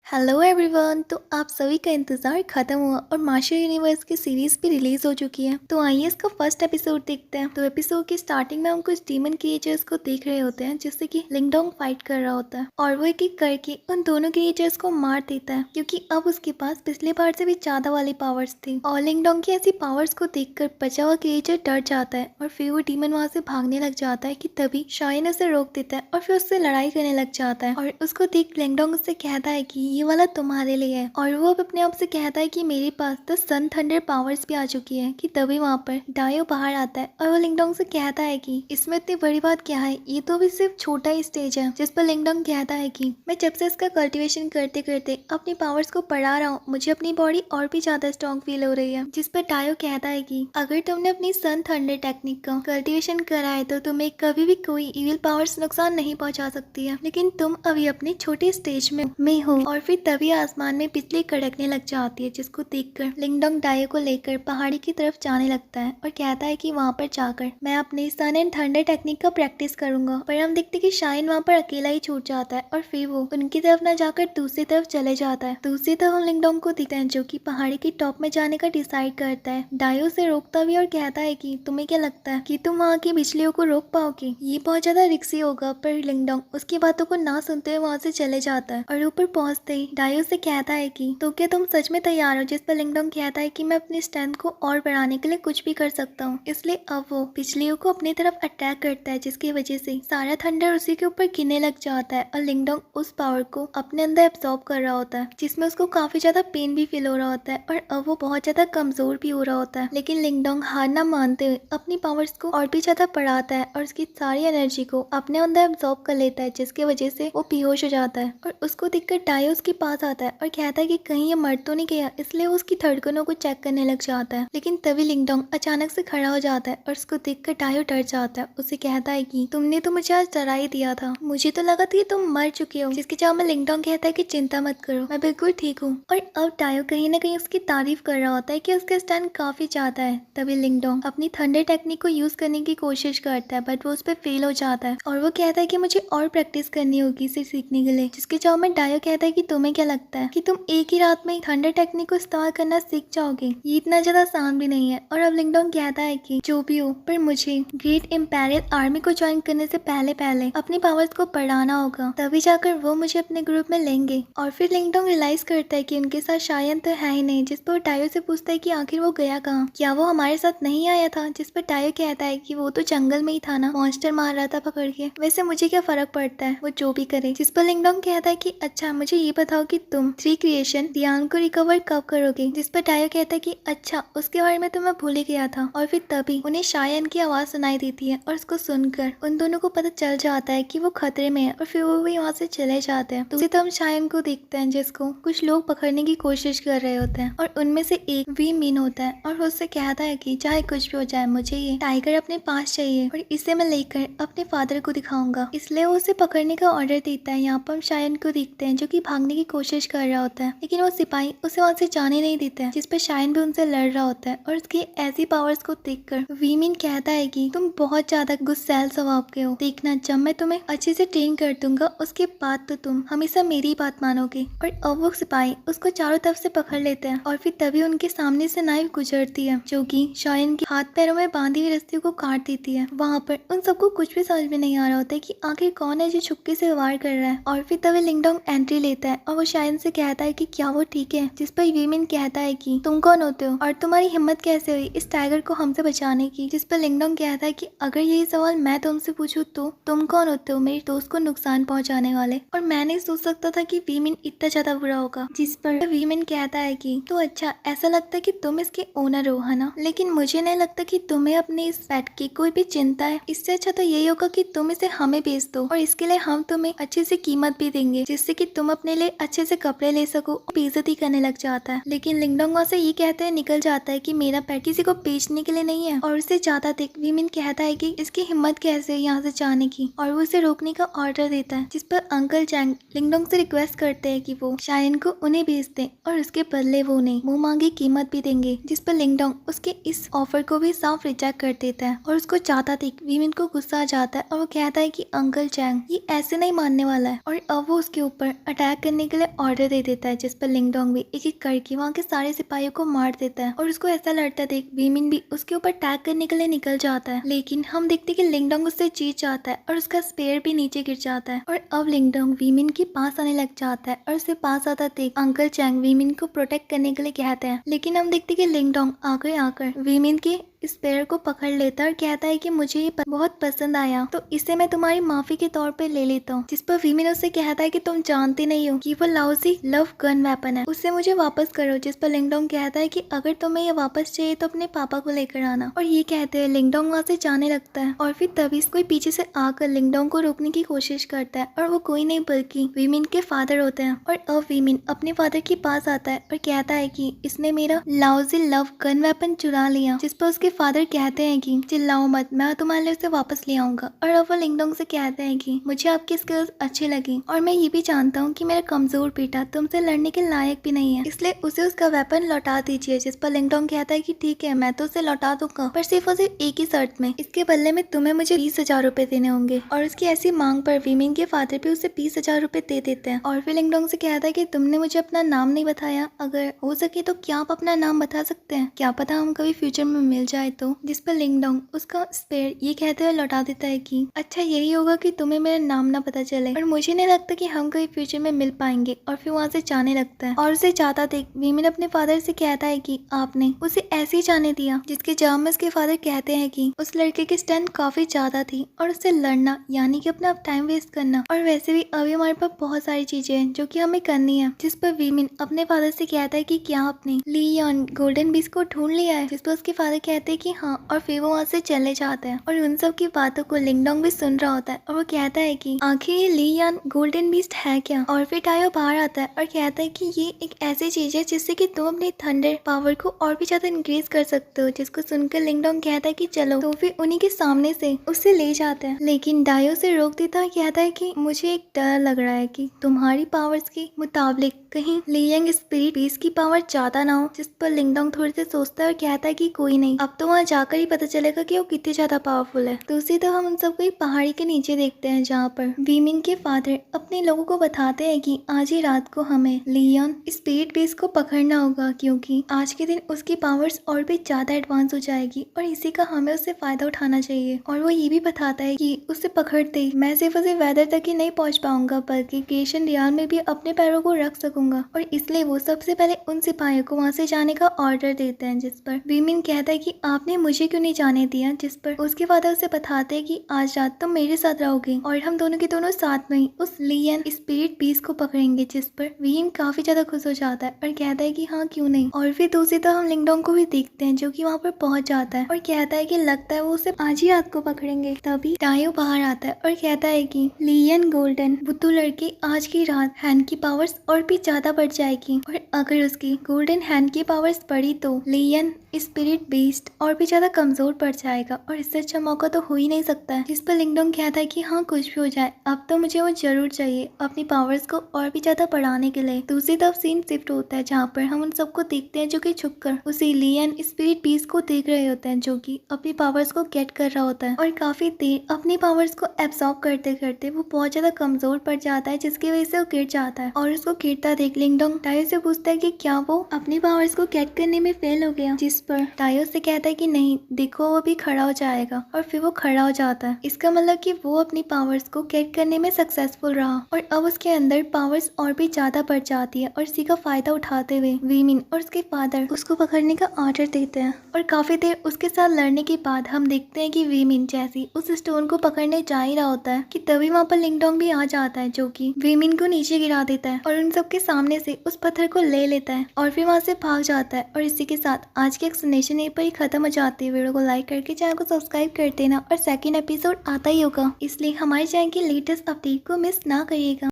Hello everyone. तो आप सभी का इंतज़ार ख़त्म हुआ और मास्टर यूनिवर्स की सीरीज़ भी रिलीज़ हो चुकी है। तो आइए इसका फर्स्ट एपिसोड देखते हैं। तो एपिसोड की स्टार्टिंग में हम कुछ डीमन क्रिएचर्स को देख रहे होते हैं जिससे कि लिंगडोंग फाइट कर रहा होता है और वो एक एक करके उन दोनों क्रिएचर्स को मार देता है क्योंकि अब उसके पास पिछले बार से भी ज़्यादा वाली पावर्स थी। और लिंगडोंग की ऐसी पावर्स को देखकर बचा हुआ क्रिएचर डर जाता है और फिर वो डीमन वहाँ से भागने लग जाता है कि तभी शाइन उसे रोक देता है और फिर उससे लड़ाई करने लग जाता है और उसको देख लिंगडोंग उससे कहता है कि ये वाला तुम्हारे लिए है। और वो अब अपने आप से कहता है कि मेरे पास तो सन थंडर पावर्स भी आ चुकी है कि तभी वहाँ पर डायो बाहर आता है और वो लिंगडोंग से कहता है कि इसमें इतनी बड़ी बात क्या है, ये तो भी सिर्फ छोटा ही स्टेज है। जिस पर लिंगडोंग कहता है कि मैं जब से इसका कल्टीवेशन करते करते अपनी पावर्स को बढ़ा रहा हूँ, मुझे अपनी बॉडी और भी ज्यादा स्ट्रॉन्ग फील हो रही है। जिस पर डायो कहता है कि अगर तुमने अपनी सन थंडर टेक्निक का कल्टीवेशन करा है तो तुम्हें कभी भी कोई इविल पावर्स नुकसान नहीं पहुंचा सकती है, लेकिन तुम अभी अपने छोटे स्टेज में हो। और फिर तभी आसमान में बिजली कड़कने लग जाती है जिसको देखकर लिंगडोंग डायो को लेकर पहाड़ी की तरफ जाने लगता है और कहता है कि वहाँ पर जाकर मैं अपनी सन एंड थंडर टेक्निक का प्रैक्टिस करूंगा। पर हम देखते कि शाइन वहाँ पर अकेला ही छूट जाता है और फिर वो उनकी तरफ न जाकर दूसरी तरफ चले जाता है। दूसरी तरफ हम लिंगडोंग को देखते हैं जो कि पहाड़ी की टॉप में जाने का डिसाइड करता है। डायो से रोकता भी और कहता है कि तुम्हें क्या लगता है कि तुम वहाँ की बिजलियों को रोक पाओगे? ये बहुत ज्यादा रिस्की होगा। पर लिंगडोंग उसकी बातों को ना सुनते हुए वहाँ से चले जाता है और ऊपर पहुँचते ही डायो से कहता है कि तो क्या तुम सच में तैयार हो? जिस पर लिंगडोंग कहता है कि मैं अपनी स्ट्रेंथ को और बढ़ाने के लिए कुछ भी कर सकता हूँ। इसलिए अब वो बिजलियों को अपनी तरफ अटैक करता है जिसकी वजह से सारा थंडर उसी के ऊपर गिरने लग जाता है और लिंगडोंग उस पावर को अपने अंदर एब्सॉर्ब कर रहा होता है जिसमें उसको काफी ज्यादा पेन भी फील हो रहा होता है और अब वो बहुत ज्यादा कमजोर भी हो रहा होता है। लेकिन लिंगडोंग हार ना मानते हुए अपनी पावर्स को और भी ज्यादा बढ़ाता है और उसकी सारी एनर्जी को अपने अंदर एब्सॉर्ब कर लेता है जिसकी वजह से वो बेहोश हो जाता है। और उसको देखकर डायो उसके पास आता है और कहता है कि कहीं ये मर तो नहीं गया, इसलिए वो उसकी धड़कनों को चेक करने लग जाता है। लेकिन तभी लिंगडोंग अचानक से खड़ा हो जाता है और उसको देखकर डायो डर जाता है। उसे कहता है कि तुमने तो मुझे आज डरा ही दिया था, मुझे तो लगा था कि तुम मर चुके हो। जिसके जवाब में लिंगडोंग कहता है कि चिंता मत करो, मैं बिल्कुल ठीक हूँ। और अब डायो कहीं ना कहीं उसकी तारीफ कर रहा होता है कि उसका स्टैंड काफी ज्यादा है। तभी लिंगडोंग अपनी थंडर टेक्निक को यूज करने की कोशिश करता है बट वो उस पर फेल हो जाता है और वो कहता है कि मुझे और प्रैक्टिस करनी होगी इसे सीखने के लिए। जिसके जवाब में डायो कहता है कि तुम्हें क्या लगता है कि तुम एक ही रात में थंडर टेक्निक को इस्तेमाल करना सीख जाओगे? ये इतना ज्यादा आसान भी नहीं है। और अब लिंगडोंग कहता है कि जो भी हो, पर मुझे ग्रेट इम्पेरियल आर्मी को ज्वाइन करने से पहले पहले अपनी पावर्स को बढ़ाना होगा, तभी जाकर वो मुझे अपने ग्रुप में लेंगे। और फिर लिंगडोंग रियलाइज करता है कि उनके साथ शायन तो है ही नहीं। जिस पर डायो से पूछता है कि आखिर वो गया कहाँ, क्या वो हमारे साथ नहीं आया था? जिस पर डायो कहता है कि वो तो जंगल में ही था ना, मॉन्स्टर मार रहा था पकड़ के, वैसे मुझे क्या फर्क पड़ता है, वो जो भी करे। जिस पर लिंगडोंग कहता है कि अच्छा मुझे ये बताओ कि तुम थ्री क्रिएशन ध्यान को रिकवर कब करोगे? जिस पर डायो कहता है कि अच्छा उसके बारे में तो मैं भूल ही गया था। और फिर तभी उन्हें शायन की आवाज सुनाई देती है और उसको सुनकर उन दोनों को पता चल जाता है कि वो खतरे में है और फिर वो भी वहाँ से चले जाते हैं। तो हम शायन को देखते हैं जिसको कुछ लोग पकड़ने की कोशिश कर रहे होते हैं और उनमें से एक वी मीन होता है और उससे कहता है कि चाहे कुछ भी हो जाए मुझे ये टाइगर अपने पास चाहिए और इसे मैं लेकर अपने फादर को दिखाऊंगा। इसलिए वो उसे पकड़ने का ऑर्डर देता है। यहाँ पर हम शायन को देखते हैं जो कि भागने की कोशिश कर रहा होता है लेकिन वो सिपाही उसे वहाँ से जाने नहीं देते हैं। जिस पर शाइन भी उनसे लड़ रहा होता है और उसकी ऐसी पावर्स को देखकर वीमिन कहता है कि तुम बहुत ज्यादा गुस्सैल स्वभाव के हो, देखना जब मैं तुम्हें अच्छे से ट्रेन कर दूंगा उसके बाद तो तुम हमेशा मेरी बात मानोगे। और अब वो सिपाही उसको चारों तरफ से पकड़ लेते हैं और फिर तभी उनके सामने से नाइफ गुजरती है जो कि शाइन के हाथ पैरों में बांधी हुई रस्सी को काट देती है। वहाँ पर उन सबको कुछ भी समझ में नहीं आ रहा होता है कि आखिर कौन है जो छुपके से वार कर रहा है। और फिर तभी लिंगडोंग एंट्री लेता है और वो शाइन से कहता है कि क्या वो ठीक है? जिस पर वीमिन कहता है कि तुम कौन होते हो और तुम्हारी हिम्मत कैसे हुई इस टाइगर को हमसे बचाने की? जिस पर लिंगडोंग कहता है कि अगर यही सवाल मैं तुमसे पूछूं तो तुम कौन होते हो मेरे दोस्त को नुकसान पहुंचाने वाले? और मैं नहीं सोच सकता था कि वीमिन इतना ज्यादा बुरा होगा। जिस पर वीमिन कहता है कि तो अच्छा ऐसा लगता है कि तुम इसके ओनर हो है ना, लेकिन मुझे नहीं लगता कि तुम्हें अपने इस पेट की कोई भी चिंता है। इससे अच्छा तो यही होगा कि तुम इसे हमें बेच दो और इसके लिए हम तुम्हें अच्छे से कीमत भी देंगे जिससे कि तुम अपने लिए अच्छे से कपड़े ले सको। बेइज्जती करने लग जाता है लेकिन लिंगडोंग वहाँ से ये कहते हैं निकल जाता है कि मेरा पेट किसी को बेचने के लिए नहीं है। और उससे ज्यादा देख वीमिन कहता है कि इसकी हिम्मत कैसे है यहाँ से जाने की और वो उसे रोकने का ऑर्डर देता है। जिस पर अंकल चैंग लिंगडोंग से रिक्वेस्ट करते हैं कि वो शाइन को उन्हें बेच दे और उसके बदले वो उन्हें मुंह मांगी कीमत भी देंगे। जिस पर लिंगडोंग उसके इस ऑफर को भी साफ रिजेक्ट कर देता है और उसको ज्यादा देख वीमिन को गुस्सा आ जाता है और वो कहता है कि अंकल चैंग ये ऐसे नहीं मानने वाला है। और अब वो उसके ऊपर अटैक करने करने के लिए ऑर्डर दे देता है, जिस पर लिंगडोंग भी एक एक करके वहाँ के सारे सिपाहियों को मार देता है। और उसको ऐसा लड़ता देख वीमिन भी उसके ऊपर अटैक करने के लिए निकल जाता है, लेकिन हम देखते कि लिंगडोंग उससे जीत जाता है और उसका स्पेयर भी नीचे गिर जाता है। और अब लिंगडोंग वीमिन के पास आने लग जाता है और उसके पास आता देख अंकल चैंग वीमिन को प्रोटेक्ट करने के लिए कहते हैं, लेकिन हम देखते कि लिंगडोंग आकर वीमिन के स्पेयर को पकड़ लेता है और कहता है कि मुझे ये बहुत पसंद आया, तो इसे मैं तुम्हारी माफी के तौर पे ले लेता हूँ। जिस पर वीमिन उससे कहता है कि तुम जानते नहीं हो कि वो लाउसी लव गन वेपन है, उससे मुझे वापस करो। जिस पर लिंगडोंग कहता है कि अगर तुम्हें ये वापस चाहिए तो अपने पापा को लेकर आना। और ये कहते हैं लिंगडोंग वहाँ से जाने लगता है और फिर तभी कोई पीछे से आकर लिंगडोंग को रोकने की कोशिश करता है और वो कोई नहीं बल्कि वीमिन के फादर होते हैं। और अब वीमिन अपने फादर के पास आता है और कहता है कि इसने मेरा लाउजी लव गन वेपन चुरा लिया। जिस पर उसके फादर कहते हैं कि चिल्लाओ मत, मैं तुम्हारे लिए उसे वापस ले आऊंगा। और अब वो लिंगडोंग से कहते हैं कि मुझे आपकी स्किल्स अच्छी लगी और मैं ये भी जानता हूँ कि मेरा कमजोर बेटा तुमसे लड़ने के लायक भी नहीं है, इसलिए उसे उसका वेपन लौटा दीजिए। जिस पर लिंगडोंग कहता है कि ठीक है, मैं तो उसे लौटा दूंगा, पर सिर्फ और सिर्फ एक ही शर्त में, इसके बदले में तुम्हें मुझे 20,000 रुपए देने होंगे। और उसकी ऐसी मांग पर वीमिन के फादर भी उसे 20,000 रुपए दे देते हैं। और फिर लिंगडोंग से कहता है कि तुमने मुझे अपना नाम नहीं बताया, अगर हो सके तो क्या आप अपना नाम बता सकते हैं, क्या पता हम कभी फ्यूचर में मिल जाए तो। जिस पर लिंगडोंग उसका स्पेयर ये कहते हुए लौटा देता है कि अच्छा यही होगा कि तुम्हें मेरा नाम ना पता चले और मुझे नहीं लगता कि हम कभी फ्यूचर में मिल पाएंगे। और फिर वहाँ से जाने लगता है और उसे जाता देख वीमिन अपने फादर से कहता है कि आपने उसे ऐसे ही जाने दिया। जिसके जवाब में उसके फादर कहते हैं कि उस लड़के की स्ट्रेंथ काफी ज्यादा थी और उससे लड़ना यानी कि अपना टाइम वेस्ट करना, और वैसे भी अभी हमारे पास बहुत सारी चीजें हैं जो कि हमें करनी है। जिस पर वीमिन अपने फादर से कहता है कि क्या आपने लियोन गोल्डन बीस्ट को ढूंढ लिया है। जिस पर उसके फादर कहते हैं कि हाँ, और फिर वो वहाँ से चले जाते हैं। और उन सब की बातों को लिंगडोंग भी सुन रहा होता है और वो कहता है कि आखिर ये लियान गोल्डन बीस्ट है क्या। और फिर टायो बाहर आता है और कहता है कि ये एक ऐसी चीज है जिससे कि तुम अपने थंडर पावर को और भी ज्यादा इंक्रीज कर सकते हो। जिसको सुनकर लिंगडोंग कहता है कि चलो, तो फिर उन्हीं के सामने से उसे ले जाते हैं, लेकिन डायो से रोक देता है। कहता है कि मुझे एक डर लग रहा है कि तुम्हारी पावर्स के मुताबिक कहीं लियांग स्पिरिट बीस्ट की पावर ज्यादा ना हो। जिस पर लिंगडोंग थोड़ी देर सोचता है और कहता है कि कोई नहीं, अब तो वहाँ जाकर ही पता चलेगा कि वो कितनी ज्यादा पावरफुल है। दूसरी तरफ हम सबको एक पहाड़ी के नीचे देखते हैं जहाँ पर वीमिन के फादर अपने लोगों को बताते हैं कि आज ही रात को हमें लियोन स्पिरिट बीस्ट को पकड़ना होगा, क्योंकि आज के दिन उसकी पावर्स और भी ज्यादा एडवांस हो जाएगी और इसी का हमें उससे फायदा उठाना चाहिए। और वो ये भी बताता है कि उसे पकड़ते ही मैं सिर्फ उसे वेदर तक ही नहीं पहुंच पाऊंगा बल्कि क्रिएशन रियाल में भी अपने पैरों को रख सकूंगा। और इसलिए वो सबसे पहले उन सिपाहियों को वहाँ से जाने का ऑर्डर देते हैं। जिस पर वीमिन कहता है कि आपने मुझे क्यों नहीं जाने दिया। जिस पर उसके फादर उसे बताते हैं कि आज रात तुम मेरे साथ रहोगे और हम दोनों के दोनों साथ में ही उस लियन स्पिरिट बीस्ट को पकड़ेंगे। जिस पर वीम काफी ज्यादा खुश हो जाता है और कहता है कि हाँ क्यों नहीं। और फिर दूसरी तरफ हम लिंगडोंग को भी देखते हैं जो कि वहाँ पर पहुंच जाता है और कहता है कि लगता है वो उसे आज ही रात को पकड़ेंगे। तभी टायो बाहर आता है और कहता है कि लियन गोल्डन बुद्धू लड़की आज की रात हैंड की पावर्स और भी ज्यादा बढ़ जाएगी, और अगर उसकी गोल्डन हैंड की पावर्स बढ़ी तो लियन स्पिरिट बीस्ट और भी ज्यादा कमजोर पड़ जाएगा और इससे अच्छा मौका तो हो ही नहीं सकता है। जिस पर लिंगडोंग कहता है कि हाँ कुछ भी हो जाए, अब तो मुझे वो जरूर चाहिए अपनी पावर्स को और भी ज्यादा बढ़ाने के लिए। दूसरी तरफ सीन शिफ्ट होता है जहाँ पर हम उन सबको देखते हैं जो कि छुपकर उसी लियन स्पिरिट बीस्ट को देख रहे होते हैं जो कि अपनी पावर्स को गेट कर रहा होता है। और काफी देर अपनी पावर्स को एब्सॉर्ब करते करते वो बहुत ज्यादा कमजोर पड़ जाता है, जिसकी वजह से वो गिर जाता है। और उसको गिरता देख लिंगडोंग टायो से पूछता है कि क्या वो अपनी पावर्स को गेट करने में फेल हो गया। जिस पर टायो से कहता है कि नहीं, देखो वो भी खड़ा हो जाएगा। और फिर वो खड़ा हो जाता है। इसका मतलब कि वो अपनी पावर्स को गेट करने में सक्सेसफुल रहा और अब उसके अंदर पावर्स और भी ज्यादा बढ़ जाती है। और इसी का फायदा उठाते हुए वीमिन और उसके फादर उसको पकड़ने का ऑर्डर देते हैं। और काफी देर उसके साथ लड़ने के बाद हम देखते हैं कि वीमिन जैसी उस स्टोन को पकड़ने जा ही रहा होता है कि तभी वहाँ पर लिंगडोंग भी आ जाता है जो कि वीमिन को नीचे गिरा देता है और उन सबके सामने से उस पत्थर को ले लेता है और फिर वहाँ से भाग जाता है। और इसी के साथ आज की एक्सप्लेनेशन यहीं पर ही खत्म हो जाती है। वीडियो को लाइक करके चैनल को सब्सक्राइब कर देना और सेकंड एपिसोड आता ही होगा, इसलिए हमारे चैनल की लेटेस्ट अपडेट को मिस ना करिएगा।